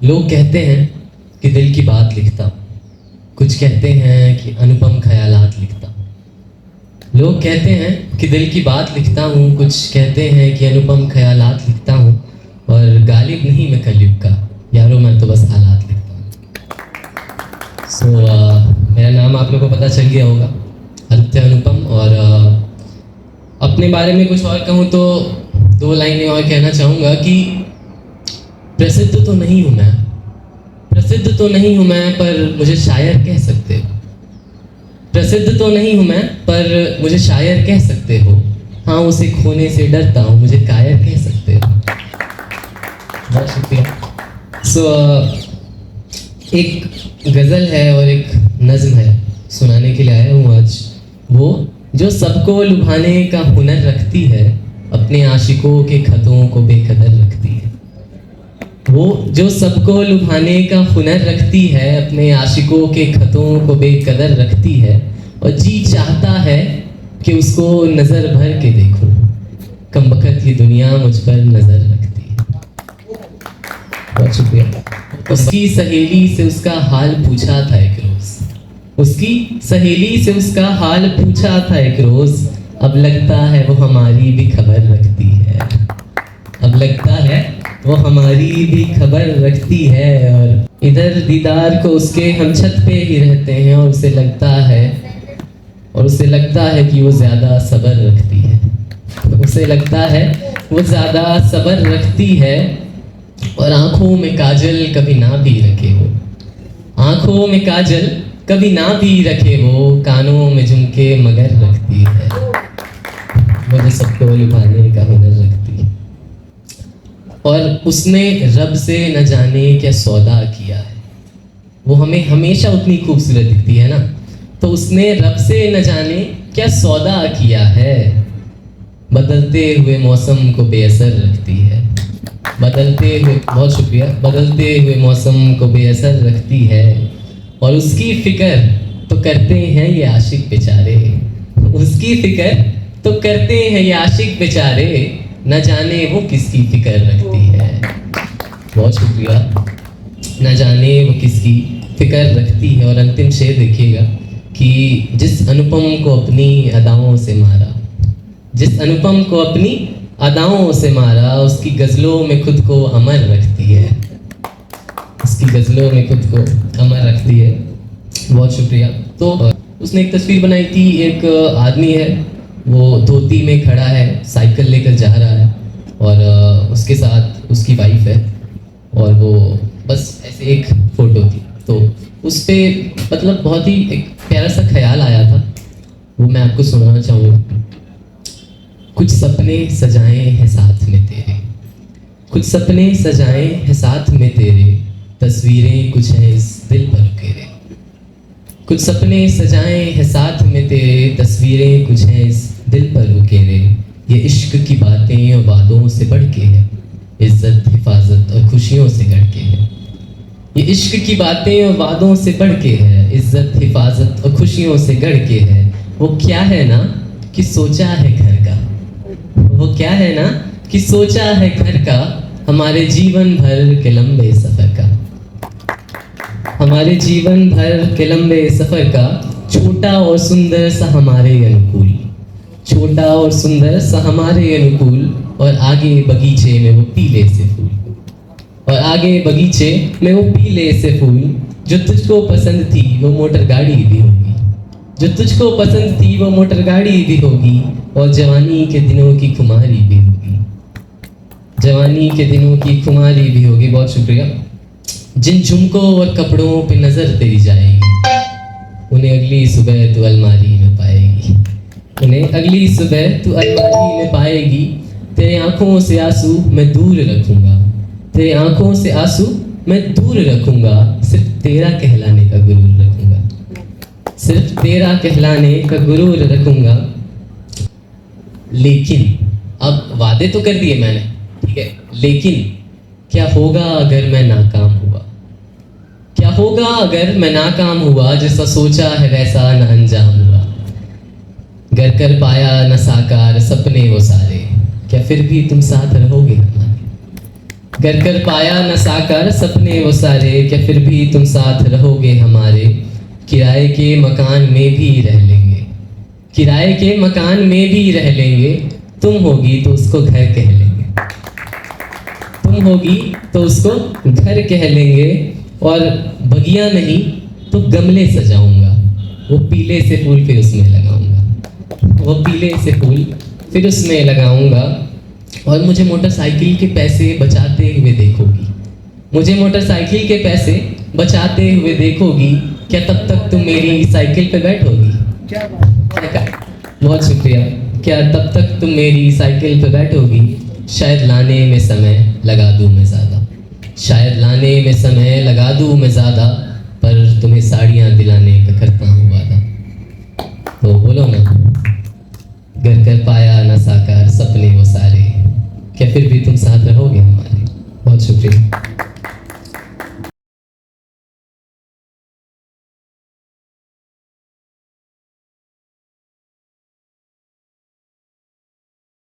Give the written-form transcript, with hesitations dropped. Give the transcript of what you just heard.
लोग कहते हैं कि दिल की बात लिखता हूँ, कुछ कहते हैं कि अनुपम ख्यालात लिखता हूँ। लोग कहते हैं कि दिल की बात लिखता हूँ, कुछ कहते हैं कि अनुपम ख्यालात लिखता हूँ। और गालिब नहीं मैं कलयुग का, यारों मैं तो बस हालात लिखता हूँ। मेरा नाम आप लोगों को पता चल गया होगा, आदित्य अनुपम। और अपने बारे में कुछ और कहूँ तो 2 लाइनें और कहना चाहूँगा कि प्रसिद्ध तो नहीं हूँ मैं, प्रसिद्ध तो नहीं हूँ मैं, पर मुझे शायर कह सकते हो। प्रसिद्ध तो नहीं हूँ मैं, पर मुझे शायर कह सकते हो। हाँ, उसे खोने से डरता हूँ, मुझे कायर कह सकते हो। बहुत शुक्रिया। एक गज़ल है और एक नज़्म है, सुनाने के लिए आया हूँ आज। वो जो सबको लुभाने का हुनर रखती है, अपने आशिकों के खतों को बेकदर रखती है। वो जो सबको लुभाने का हुनर रखती है, अपने आशिकों के खतों को बेकदर रखती है। और जी चाहता है कि उसको नज़र भर के देखूं, कमबख्त ये दुनिया मुझ पर नज़र रखती है। बहुत शुक्रिया। उसकी सहेली से उसका हाल पूछा था एक रोज़, उसकी सहेली से उसका हाल पूछा था एक रोज़। अब लगता है वो हमारी भी खबर रखती है, अब लगता है वो हमारी भी खबर रखती है। और इधर दीदार को उसके हम छत पे ही रहते हैं, और उसे लगता है कि वो ज़्यादा सब्र रखती है, उसे लगता है वो ज़्यादा सब्र रखती है। और आँखों में काजल कभी ना भी रखे वो, आँखों में काजल कभी ना भी रखे वो, कानों में झुमके मगर रखती है। वो जो सबको लुभाने का हुनर रखती है। और उसने रब से न जाने क्या सौदा किया है, वो हमें हमेशा उतनी खूबसूरत दिखती है ना। तो उसने रब से न जाने क्या सौदा किया है, बदलते हुए मौसम को बेअसर रखती है, बदलते हुए, बहुत शुक्रिया, बदलते हुए मौसम को बेअसर रखती है। और उसकी फिक्र तो करते हैं ये आशिक बेचारे, उसकी फिक्र तो करते हैं ये आशिक बेचारे, न जाने वो किसकी फिक्र रखती है। बहुत शुक्रिया। न जाने वो किसकी फिक्र रखती है। और अंतिम शेर देखिएगा कि जिस अनुपम को अपनी अदाओं से मारा, जिस अनुपम को अपनी अदाओं से मारा, उसकी गज़लों में खुद को अमर रखती है, उसकी गज़लों में खुद को अमर रखती है। बहुत शुक्रिया। तो उसने एक तस्वीर बनाई थी, एक आदमी है, वो धोती में खड़ा है, साइकिल लेकर जा रहा है, और उसके साथ उसकी वाइफ है, और वो बस ऐसे एक फ़ोटो थी। तो उस पर मतलब बहुत ही एक प्यारा सा ख्याल आया था, वो मैं आपको सुनाना चाहूँगा। कुछ सपने सजाए हैं साथ में तेरे, कुछ सपने सजाए हैं साथ में तेरे, तस्वीरें कुछ हैं इस दिल पर उकेरे। कुछ सपने सजाए हैं साथ में तेरे, तस्वीरें कुछ हैं इस दिल पर उकेरे। ये इश्क की बातें और वादों से बढ़ के है, इज्जत हिफाजत और खुशियों से गढ़ के है। ये इश्क की बातें और वादों से बढ़ के है, इज्जत हिफाजत और खुशियों से गढ़ के है। वो क्या है ना कि सोचा है घर का, वो क्या है ना कि सोचा है घर का, हमारे जीवन भर के लंबे सफ़र का, हमारे जीवन भर के लंबे सफ़र का। छोटा और सुंदर सा हमारे अनुकूल, छोटा और सुंदर सा हमारे अनुकूल। और आगे बगीचे में वो पीले से फूल, और आगे बगीचे में वो पीले से फूल। जो तुझको पसंद थी वो मोटर गाड़ी भी होगी, जो तुझको पसंद थी वो मोटर गाड़ी भी होगी। और जवानी के दिनों की खुमारी भी होगी, जवानी के दिनों की खुमारी भी होगी। बहुत शुक्रिया। जिन झुमकों और कपड़ों पे नज़र तेरी जाएगी, उन्हें अगली सुबह तू अलमारी में पाएगी, उन्हें अगली सुबह तू अलमारी में पाएगी। तेरे आँखों से आंसू मैं दूर रखूँगा, तेरे आँखों से आंसू मैं दूर रखूँगा। सिर्फ तेरा कहलाने का गुरूर रखूँगा, सिर्फ तेरा कहलाने का गुरूर रखूँगा। लेकिन अब वादे तो कर दिए मैंने, ठीक है, लेकिन क्या होगा अगर मैं नाकाम हुआ, क्या होगा अगर मैं नाकाम हुआ। जैसा सोचा है वैसा न अंजाम हुआ, घर कर पाया न साकार सपने वो सारे, क्या फिर भी तुम साथ रहोगे हमारे, कर कर पाया न साकार सपने वो सारे, क्या फिर भी तुम साथ रहोगे हमारे। किराए के मकान में भी रह लेंगे, किराए के मकान में भी रह लेंगे। तुम होगी तो उसको घर कह लेंगे, तुम होगी तो उसको घर कह लेंगे। और बगिया नहीं तो गमले सजाऊंगा, वो पीले से फूल फिर उसमें लगाऊंगा, वो पीले से फूल फिर उसमें लगाऊंगा। और मुझे मोटरसाइकिल के पैसे बचाते हुए देखोगी, मुझे मोटरसाइकिल के पैसे बचाते हुए देखोगी। क्या तब तक तुम मेरी साइकिल पे बैठोगी? क्या बहुत शुक्रिया। क्या तब तक तुम मेरी साइकिल पे बैठोगी? शायद लाने में समय लगा दूँ मैं ज़्यादा, शायद लाने में समय लगा दूँ मैं ज़्यादा, पर तुम्हें साड़ियाँ दिलाने का करता हूँ वादा। तो बोलो ना, घर कर पाया न साकार सपने वो सारे, क्या फिर भी तुम साथ रहोगे हमारे। बहुत शुक्रिया।